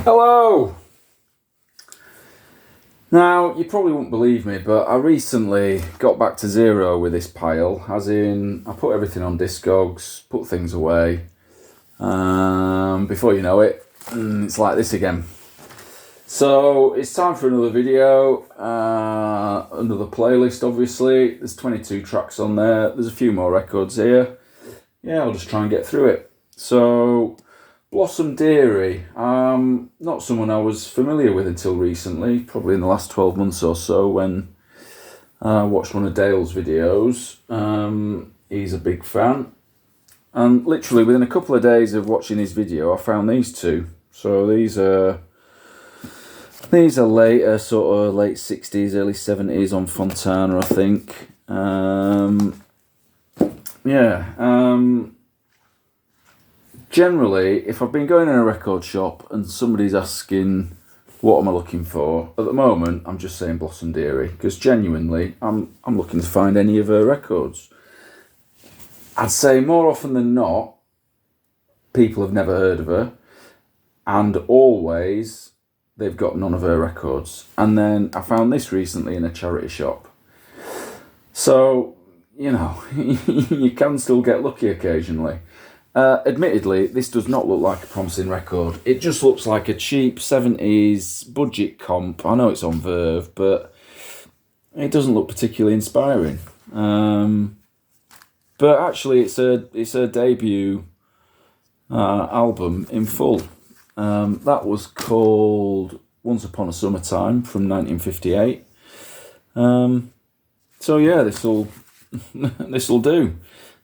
Hello! Now, you probably won't believe me, but I recently got back to zero with this pile, as in, I put everything on Discogs, put things away. Before you know it, it's like this again. So, it's time for another video, another playlist obviously. There's 22 tracks on there, there's a few more records here. Yeah, I'll just try and get through it. So, Blossom Dairy, not someone I was familiar with until recently, probably in the last 12 months or so when I watched one of Dale's videos. He's a big fan. And literally within a couple of days of watching his video, I found these two. So these are later, sort of late 60s, early 70s on Fontana, I think. Generally, if I've been going in a record shop and somebody's asking what am I looking for, at the moment I'm just saying Blossom Dairy, because genuinely I'm looking to find any of her records. I'd say more often than not, people have never heard of her, and always they've got none of her records. And then I found this recently in a charity shop. So, you know, you can still get lucky occasionally. Admittedly, this does not look like a promising record. It just looks like a cheap 70s budget comp. I know it's on Verve, but it doesn't look particularly inspiring. But actually, it's her debut album in full. That was called Once Upon a Summertime from 1958. So yeah, this'll do.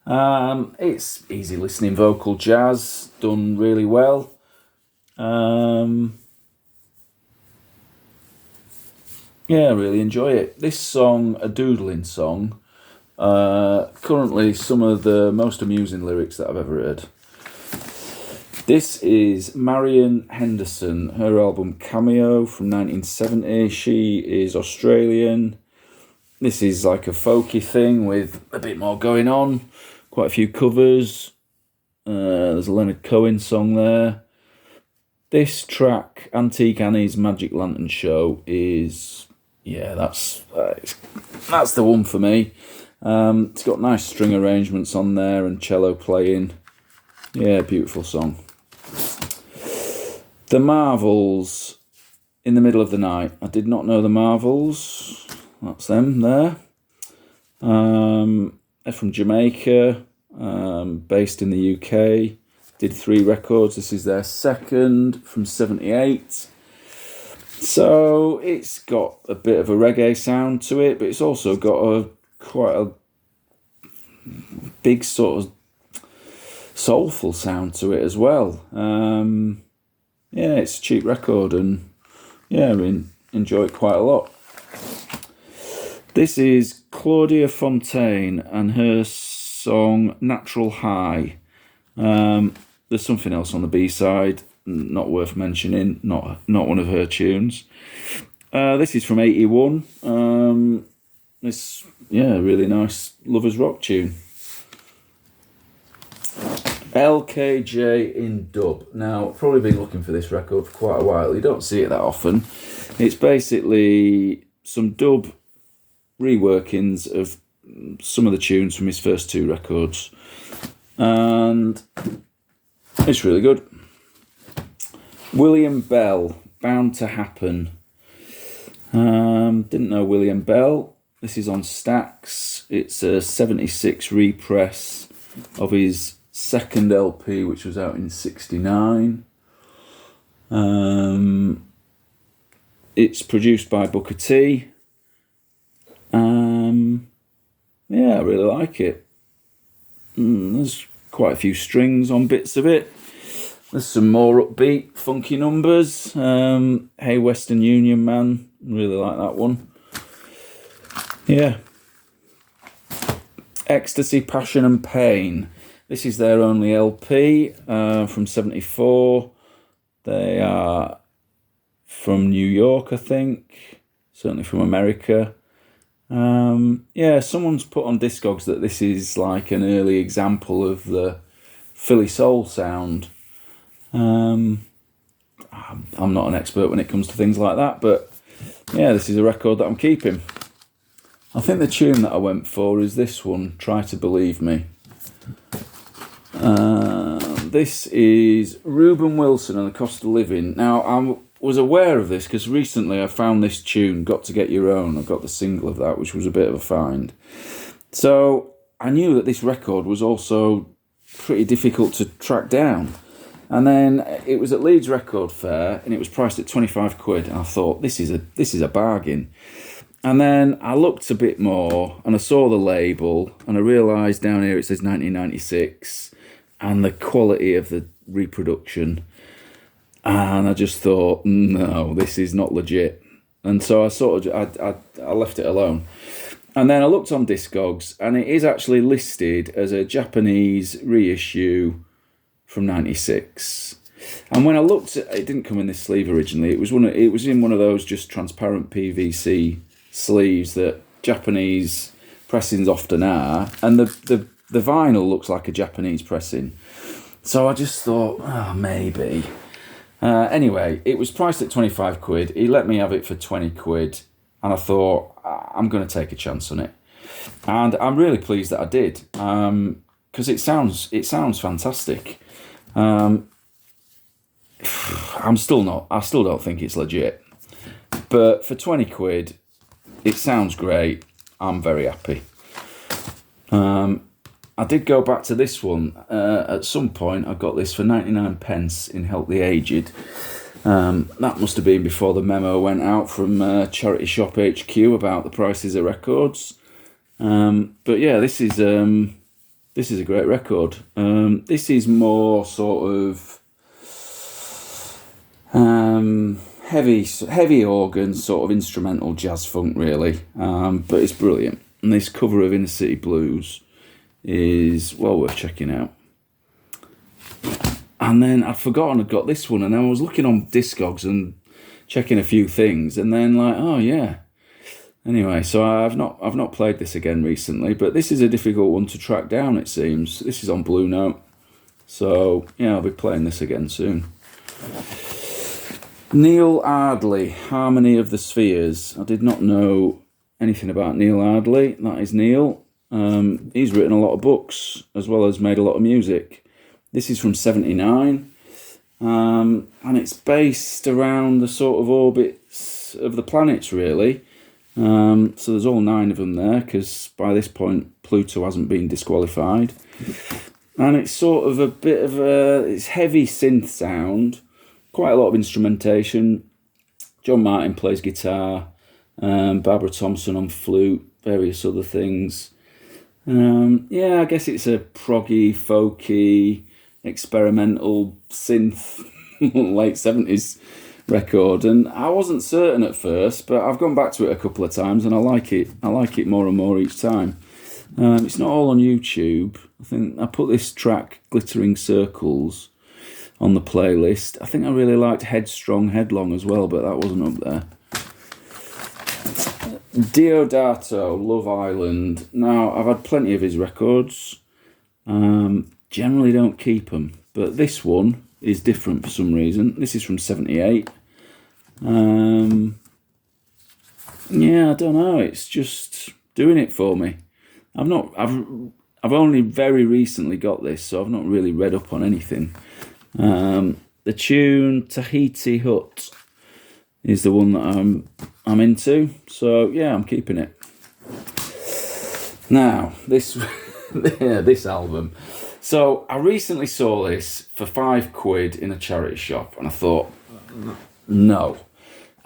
It's easy listening vocal jazz, done really well. Yeah, really enjoy it. This song, a doodling song, currently some of the most amusing lyrics that I've ever heard. This is Marian Henderson, her album Cameo from 1970. She is Australian. This is like a folky thing with a bit more going on. Quite a few covers. There's a Leonard Cohen song there. This track, Antique Annie's Magic Lantern Show, is... yeah, that's the one for me. It's got nice string arrangements on there and cello playing. Yeah, beautiful song. The Marvels, In the Middle of the Night. I did not know the Marvels. That's them there. They're from Jamaica, based in the UK. Did 3 records. This is their second from 78. So it's got a bit of a reggae sound to it, but it's also got quite a big sort of soulful sound to it as well. Yeah, it's a cheap record, and yeah, I enjoy it quite a lot. This is Claudia Fontaine and her song Natural High. There's something else on the B-side, not worth mentioning, not one of her tunes. This is from 81. This, yeah, really nice lovers rock tune. LKJ in dub. Now, I've probably been looking for this record for quite a while. You don't see it that often. It's basically some dub reworkings of some of the tunes from his first 2 records, and it's really good. William Bell, Bound to Happen. Didn't know William Bell. This is on Stax. It's a 76 repress of his second LP, which was out in 69. It's produced by Booker T. Yeah, I really like it. There's quite a few strings on bits of it. There's some more upbeat, funky numbers. Hey Western Union Man, really like that one. Yeah. Ecstasy, Passion and Pain. This is their only LP from 74. They are from New York, I think. Certainly from America. Yeah, someone's put on Discogs that this is like an early example of the Philly soul sound. I'm I'm not an expert when it comes to things like that, but yeah, this is a record that I'm keeping. I think the tune that I went for is this one, Try to Believe Me. This is Reuben Wilson and the Cost of Living. Now, I was aware of this because recently I found this tune, Got to Get Your Own. I got the single of that, which was a bit of a find. So I knew that this record was also pretty difficult to track down. And then it was at Leeds Record Fair and it was priced at 25 quid. And I thought, this is a bargain. And then I looked a bit more and I saw the label and I realised down here it says 1996 and the quality of the reproduction. And I just thought, no, this is not legit. And so I left it alone. And then I looked on Discogs and it is actually listed as a Japanese reissue from 96. And when I looked at it, didn't come in this sleeve originally. It was in one of those just transparent PVC sleeves that Japanese pressings often are, and the vinyl looks like a Japanese pressing. So I just thought, maybe. Anyway, it was priced at 25 quid. He let me have it for 20 quid, and I thought, I'm going to take a chance on it. And I'm really pleased that I did, because it sounds fantastic. I still don't think it's legit, but for 20 quid, it sounds great. I'm very happy. I did go back to this one. At some point, I got this for 99 pence in Help the Aged. That must have been before the memo went out from Charity Shop HQ about the prices of records. But yeah, this is a great record. This is more sort of heavy organ, sort of instrumental jazz funk, really. But it's brilliant. And this cover of Inner City Blues is well worth checking out. And then I'd forgotten I'd got this one, and then I was looking on Discogs and checking a few things, and then like, oh yeah. Anyway, so I've not played this again recently, but this is a difficult one to track down, it seems. This is on Blue Note. So yeah, I'll be playing this again soon. Neil Ardley, Harmony of the Spheres. I did not know anything about Neil Ardley. That is Neil. He's written a lot of books as well as made a lot of music. This is from 79, and it's based around the sort of orbits of the planets, really. So there's all 9 of them there, because by this point Pluto hasn't been disqualified. And it's sort of a bit of it's heavy synth sound, quite a lot of instrumentation. John Martin plays guitar, Barbara Thompson on flute, various other things. Yeah, I guess it's a proggy, folky, experimental synth late 70s record, and I wasn't certain at first, but I've gone back to it a couple of times and I like it more and more each time. It's not all on YouTube. I think I put this track Glittering Circles on the playlist. I think I really liked Headstrong Headlong as well, but that wasn't up there. Deodato, Love Island. Now, I've had plenty of his records. Generally don't keep them, but this one is different for some reason. This is from 78. Yeah, I don't know. It's just doing it for me. I've only very recently got this, so I've not really read up on anything. The tune Tahiti Hut is the one that I'm into. So yeah, I'm keeping it. Now, this this album. So I recently saw this for 5 quid in a charity shop, and I thought, no.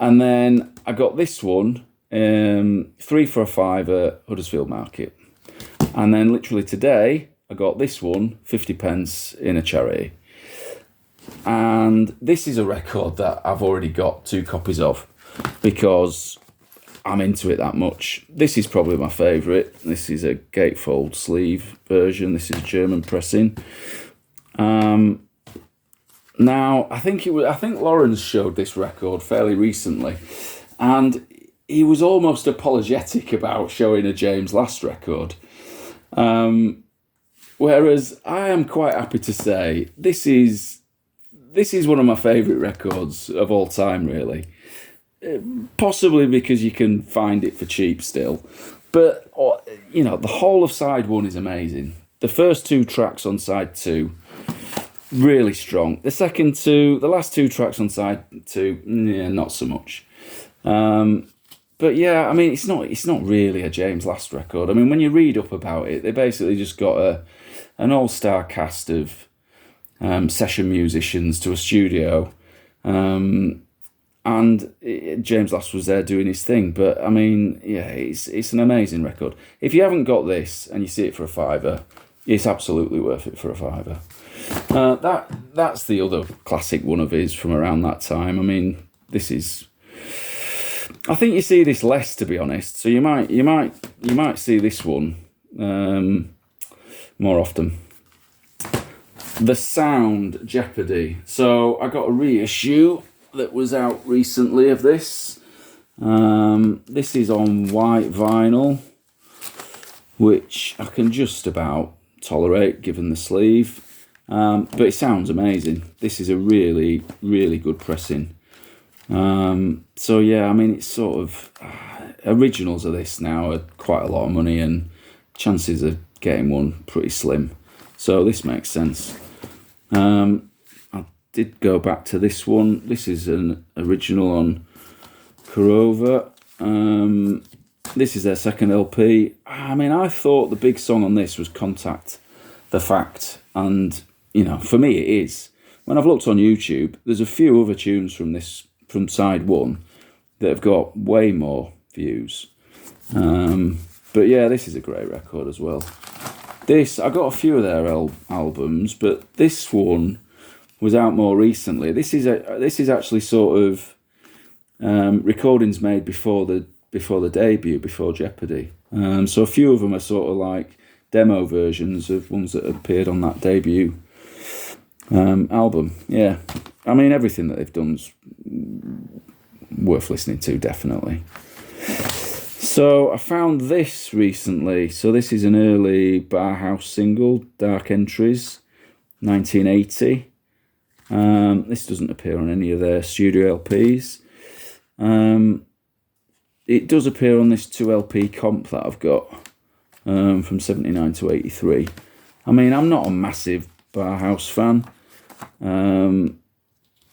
And then I got this one, 3 for a £5 at Huddersfield Market. And then literally today, I got this one, 50 pence in a charity. And this is a record that I've already got 2 copies of because I'm into it that much. This is probably my favourite. This is a gatefold sleeve version. This is German pressing. Now, I think Lawrence showed this record fairly recently, and he was almost apologetic about showing a James Last record. Whereas I am quite happy to say this is this is one of my favourite records of all time, really. Possibly because you can find it for cheap still. But, the whole of side one is amazing. The first two tracks on side two, really strong. The last two tracks on side two, not so much. But yeah, I mean, it's not really a James Last record. I mean, when you read up about it, they basically just got an all-star cast of session musicians to a studio, and James Last was there doing his thing. But I mean, yeah, it's an amazing record. If you haven't got this and you see it for a £5, it's absolutely worth it for a £5. That's the other classic one of his from around that time. I mean, this is. I think you see this less, to be honest. So you might see this one more often. The Sound Jeopardy. So I got a reissue that was out recently of this. This is on white vinyl, which I can just about tolerate given the sleeve. But it sounds amazing. This is a really, really good pressing. So yeah, I mean, it's sort of originals of this now are quite a lot of money, and chances of getting one pretty slim. So this makes sense. I did go back to this one. This is an original on Kurova. This is their second LP. I mean, I thought the big song on this was Contact the Fact, and for me it is. When I've looked on YouTube, there's a few other tunes from side one that have got way more views. But yeah, this is a great record as well. I got a few of their albums, but this one was out more recently. This is actually sort of recordings made before the debut, before Jeopardy. So a few of them are sort of like demo versions of ones that appeared on that debut album. Yeah, I mean, everything that they've done's worth listening to, definitely. So I found this recently. So this is an early Barhouse single, Dark Entries, 1980. This doesn't appear on any of their studio LPs. It does appear on this 2LP comp that I've got from 79 to 83. I mean, I'm not a massive Barhouse fan.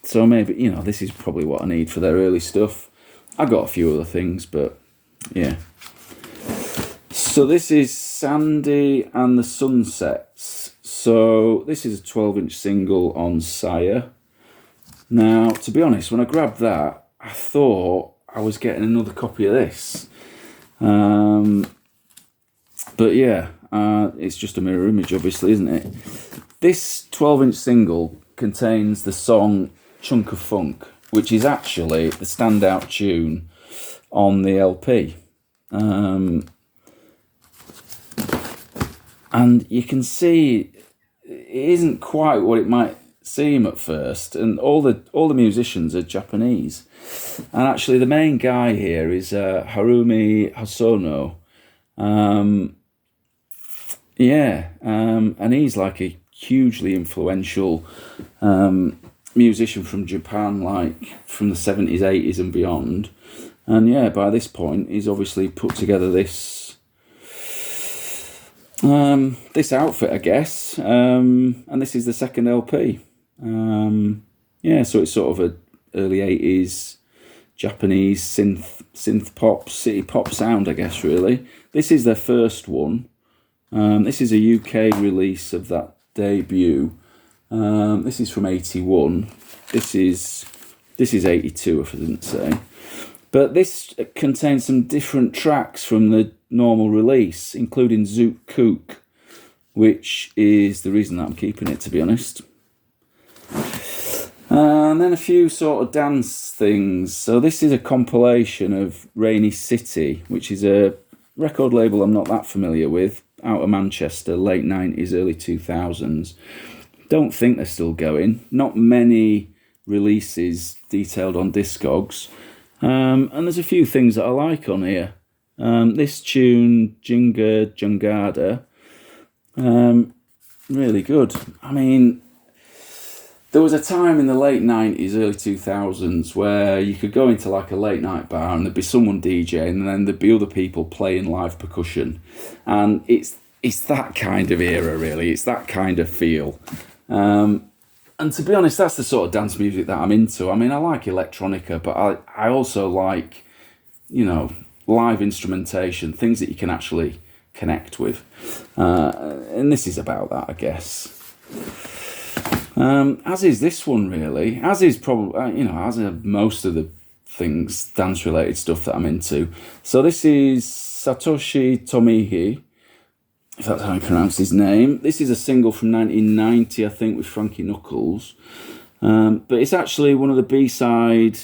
So maybe, this is probably what I need for their early stuff. I got a few other things, but yeah. So this is Sandy and the Sunsets. So this is a 12-inch single on Sire. Now, to be honest, when I grabbed that, I thought I was getting another copy of this. But yeah, it's just a mirror image, obviously, isn't it? This 12-inch single contains the song Chunk of Funk, which is actually the standout tune on the LP. And you can see it isn't quite what it might seem at first, and all the musicians are Japanese. And actually the main guy here is Harumi Hosono. And he's like a hugely influential musician from Japan, like from the 70s, 80s and beyond. And yeah, by this point, he's obviously put together this outfit, I guess. And this is the second LP. So it's sort of a early 80s Japanese synth pop, city pop sound, I guess, really. This is their first one. This is a UK release of that debut. This is from 81. This is 82, if I didn't say. But this contains some different tracks from the normal release, including Zoot Kook, which is the reason that I'm keeping it, to be honest. And then a few sort of dance things. So this is a compilation of Rainy City, which is a record label I'm not that familiar with, out of Manchester, late 90s, early 2000s. Don't think they're still going. Not many releases detailed on Discogs. And there's a few things that I like on here. This tune, Jinga Jangada, really good. I mean, There was a time in the late 90s, early 2000s where you could go into like a late night bar and there'd be someone DJing and then there'd be other people playing live percussion. And it's that kind of era, really. It's that kind of feel. And to be honest, that's the sort of dance music that I'm into. I mean, I like electronica, but I also like, live instrumentation, things that you can actually connect with. And this is about that, I guess. As is this one, really. As is probably, as are most of the things, dance-related stuff that I'm into. So this is Satoshi Tomihi, if that's how you pronounce his name. This is a single from 1990, I think, with Frankie Knuckles. But it's actually one of the B-side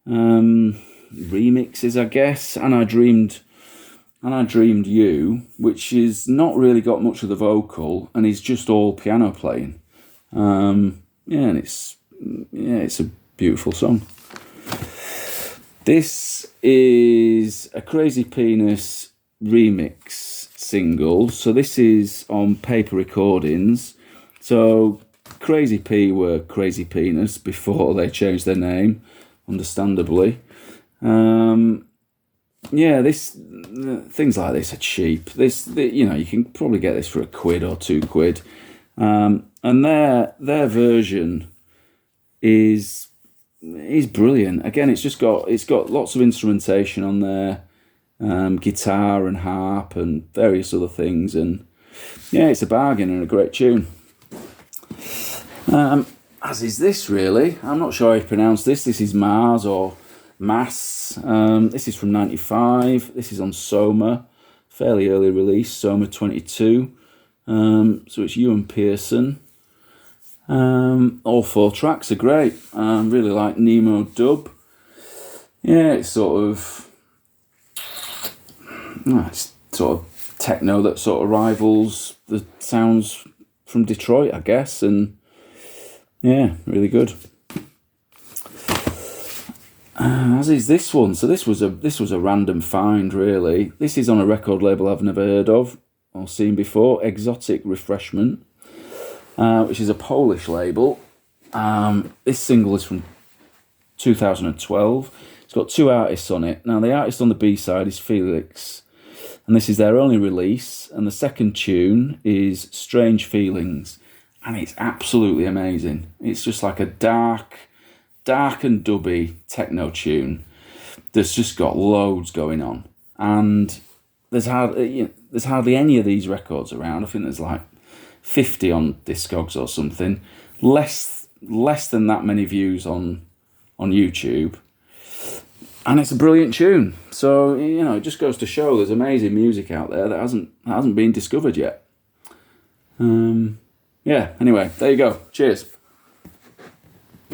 remixes, I guess. And I Dreamed You, which is not really got much of the vocal, and is just all piano playing. And it's a beautiful song. This is a Crazy Penis remix single. So this is on Paper Recordings. So Crazy P were Crazy Penis before they changed their name, understandably. This things like this are cheap. You can probably get this for £1 or £2. And their version is brilliant. Again, it's got lots of instrumentation on there, guitar and harp and various other things, and it's a bargain and a great tune. As is this, really. I'm not sure how you pronounce this. This is Mars or Mass. This is from 95. This is on Soma, fairly early release, Soma 22. So it's Ewan Pearson. All 4 tracks are great. Really like Nemo dub. It's sort of techno that sort of rivals the sounds from Detroit, I guess, and really good. As is this one. So this was a random find, really. This is on a record label I've never heard of or seen before, Exotic Refreshment, which is a Polish label. This single is from 2012. It's got 2 artists on it. Now, the artist on the B-side is Felix, and this is their only release, and the second tune is Strange Feelings, and it's absolutely amazing. It's just like a dark and dubby techno tune that's just got loads going on, and there's hardly any of these records around. I think there's like 50 on Discogs or something. Less than that many views on YouTube, and it's a brilliant tune. So it just goes to show there's amazing music out there that hasn't been discovered yet. Anyway, there you go. Cheers.